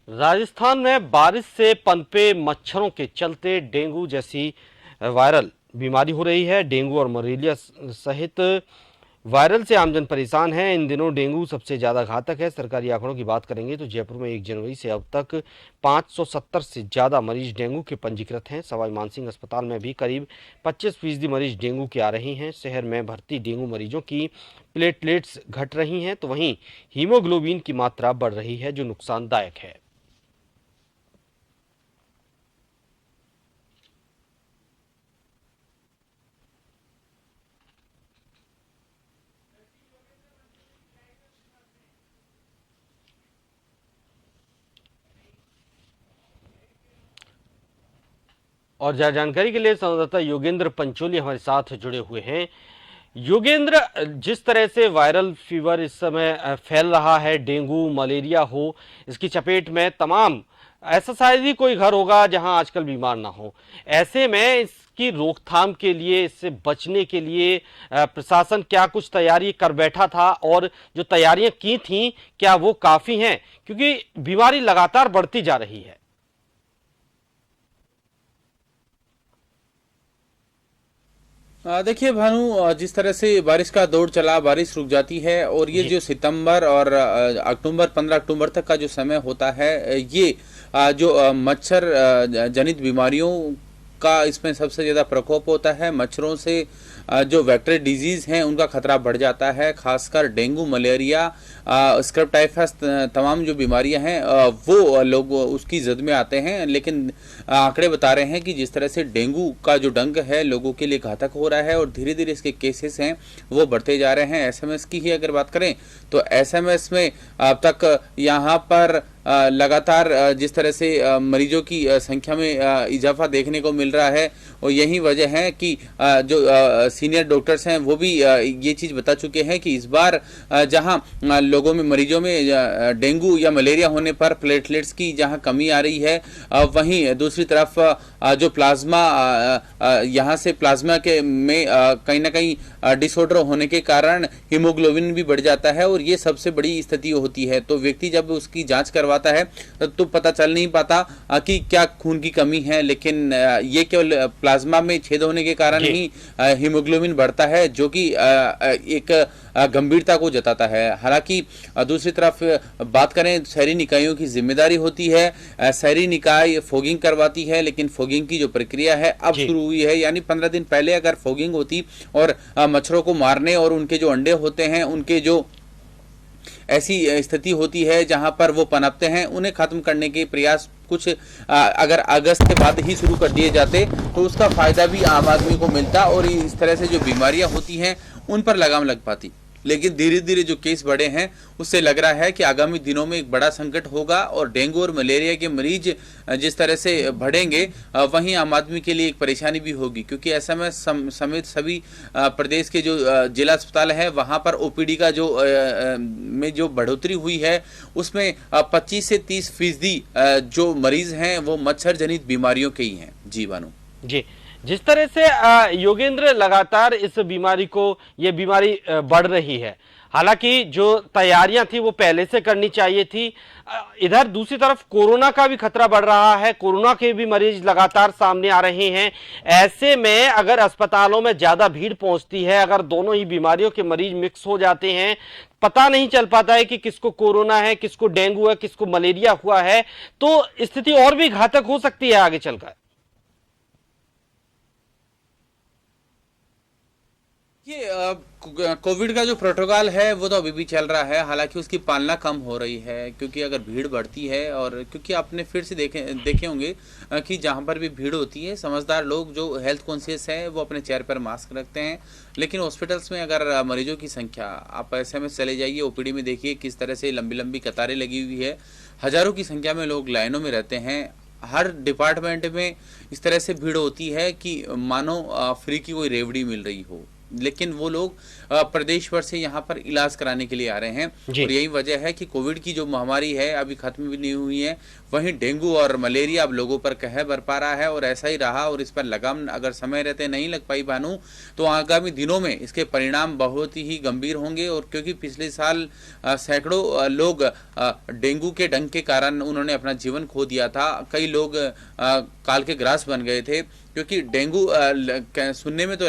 राजस्थान में बारिश से पनपे मच्छरों के चलते डेंगू जैसी वायरल बीमारी हो रही है। डेंगू और मलेरिया सहित वायरल से आमजन परेशान है। इन दिनों डेंगू सबसे ज्यादा घातक है। सरकारी आंकड़ों की बात करेंगे तो जयपुर में 1 जनवरी से अब तक 570 से ज्यादा मरीज डेंगू के पंजीकृत हैं। सवाई मानसिंह अस्पताल में भी करीब 25% मरीज डेंगू के आ रहे हैं। शहर में भर्ती डेंगू मरीजों की प्लेटलेट्स घट रही हैं तो वहीं हीमोग्लोबिन की मात्रा बढ़ रही है, जो नुकसानदायक है। और ज्यादा जानकारी के लिए संवाददाता योगेंद्र पंचोली हमारे साथ जुड़े हुए हैं। योगेंद्र, जिस तरह से वायरल फीवर इस समय फैल रहा है, डेंगू मलेरिया हो, इसकी चपेट में तमाम, ऐसा शायद ही कोई घर होगा जहां आजकल बीमार ना हो। ऐसे में इसकी रोकथाम के लिए, इससे बचने के लिए प्रशासन क्या कुछ तैयारी कर बैठा था और जो तैयारियां की थी क्या वो काफी हैं, क्योंकि बीमारी लगातार बढ़ती जा रही है। देखिए भानु, जिस तरह से बारिश का दौर चला, बारिश रुक जाती है और ये जी। जो सितंबर और अक्टूबर 15 अक्टूबर तक का जो समय होता है, ये जो मच्छर जनित बीमारियों का इसमें सबसे ज़्यादा प्रकोप होता है। मच्छरों से जो वेक्टर डिजीज़ हैं उनका खतरा बढ़ जाता है। खासकर डेंगू, मलेरिया, स्क्रब टाइफस, तमाम जो बीमारियां हैं वो लोग उसकी जद में आते हैं। लेकिन आंकड़े बता रहे हैं कि जिस तरह से डेंगू का जो डंक है लोगों के लिए घातक हो रहा है और धीरे धीरे इसके केसेस हैं वो बढ़ते जा रहे हैं। एसएमएस की ही अगर बात करें तो एसएमएस में अब तक यहाँ पर लगातार जिस तरह से मरीजों की संख्या में इजाफा देखने को मिल रहा है, और यही वजह है कि जो सीनियर डॉक्टर्स हैं वो भी ये चीज़ बता चुके हैं कि इस बार जहां लोगों में, मरीजों में डेंगू या मलेरिया होने पर प्लेटलेट्स की जहां कमी आ रही है, वहीं दूसरी तरफ जो प्लाज्मा, यहाँ से प्लाज्मा के में कहीं ना कहीं डिसऑर्डर होने के कारण हीमोग्लोबिन भी बढ़ जाता है और ये सबसे बड़ी स्थिति होती है। तो व्यक्ति जब उसकी जांच करवाता है तो पता चल नहीं पाता कि क्या खून की कमी है, लेकिन ये केवल प्लाज्मा में छेद होने के कारण ही हीमोग्लोबिन बढ़ता है, जो कि एक गंभीरता को जताता है। हालांकि दूसरी तरफ बात करें, शहरी निकायों की जिम्मेदारी होती है। शहरी निकाय फॉगिंग करवाती है, लेकिन फॉगिंग की जो प्रक्रिया है अब शुरू हुई है। यानी 15 दिन पहले अगर फॉगिंग होती और मच्छरों को मारने और उनके जो अंडे होते हैं, उनके जो ऐसी स्थिति होती है जहां पर वो पनपते हैं, उन्हें खत्म करने के प्रयास कुछ अगर अगस्त के बाद ही शुरू कर दिए जाते तो उसका फायदा भी आम आदमी को मिलता और इस तरह से जो बीमारियां होती हैं उन पर लगाम लग पाती। लेकिन धीरे धीरे जो केस बढ़े हैं उससे लग रहा है कि आगामी दिनों में एक बड़ा संकट होगा और डेंगू और मलेरिया के मरीज जिस तरह से बढ़ेंगे, वहीं आम आदमी के लिए एक परेशानी भी होगी, क्योंकि ऐसा में समेत सभी प्रदेश के जो जिला अस्पताल है वहां पर ओपीडी का जो में जो बढ़ोतरी हुई है उसमें 25 से 30% जो मरीज हैं वो मच्छर जनित बीमारियों के ही हैं। जी बानू जी, जिस तरह से योगेंद्र लगातार इस बीमारी को, ये बीमारी बढ़ रही है, हालांकि जो तैयारियां थी वो पहले से करनी चाहिए थी। इधर दूसरी तरफ कोरोना का भी खतरा बढ़ रहा है, कोरोना के भी मरीज लगातार सामने आ रहे हैं। ऐसे में अगर अस्पतालों में ज्यादा भीड़ पहुंचती है, अगर दोनों ही बीमारियों के मरीज मिक्स हो जाते हैं, पता नहीं चल पाता है कि किसको कोरोना है, किसको डेंगू है, किसको मलेरिया हुआ है, तो स्थिति और भी घातक हो सकती है आगे चलकर। ये कोविड का जो प्रोटोकॉल है वो तो अभी भी चल रहा है। हालांकि उसकी पालना कम हो रही है, क्योंकि अगर भीड़ बढ़ती है, और क्योंकि आपने फिर से देखे होंगे कि जहाँ पर भी भीड़ होती है, समझदार लोग जो हेल्थ कॉन्शियस है वो अपने चेहरे पर मास्क रखते हैं। लेकिन हॉस्पिटल्स में अगर मरीजों की संख्या, आप ऐसे में चले जाइए, ओपीडी में देखिए किस तरह से लंबी लंबी कतारें लगी हुई है, हज़ारों की संख्या में लोग लाइनों में रहते हैं। हर डिपार्टमेंट में इस तरह से भीड़ होती है कि मानो फ्री की कोई रेवड़ी मिल रही हो। लेकिन वो लोग प्रदेश भर से यहाँ पर इलाज कराने के लिए आ रहे हैं। जी। और यही वजह है कि कोविड की जो महामारी है अभी खत्म भी नहीं हुई है, वहीं डेंगू और मलेरिया अब लोगों पर कहर बरपा रहा है और ऐसा ही रहा और इस पर लगाम अगर समय रहते नहीं लग पाई भानु, तो आगामी दिनों में इसके परिणाम बहुत ही गंभीर होंगे। और क्योंकि पिछले साल सैकड़ों लोग डेंगू के डंक के कारण उन्होंने अपना जीवन खो दिया था, कई लोग काल के ग्रास बन गए थे, क्योंकि डेंगू सुनने में तो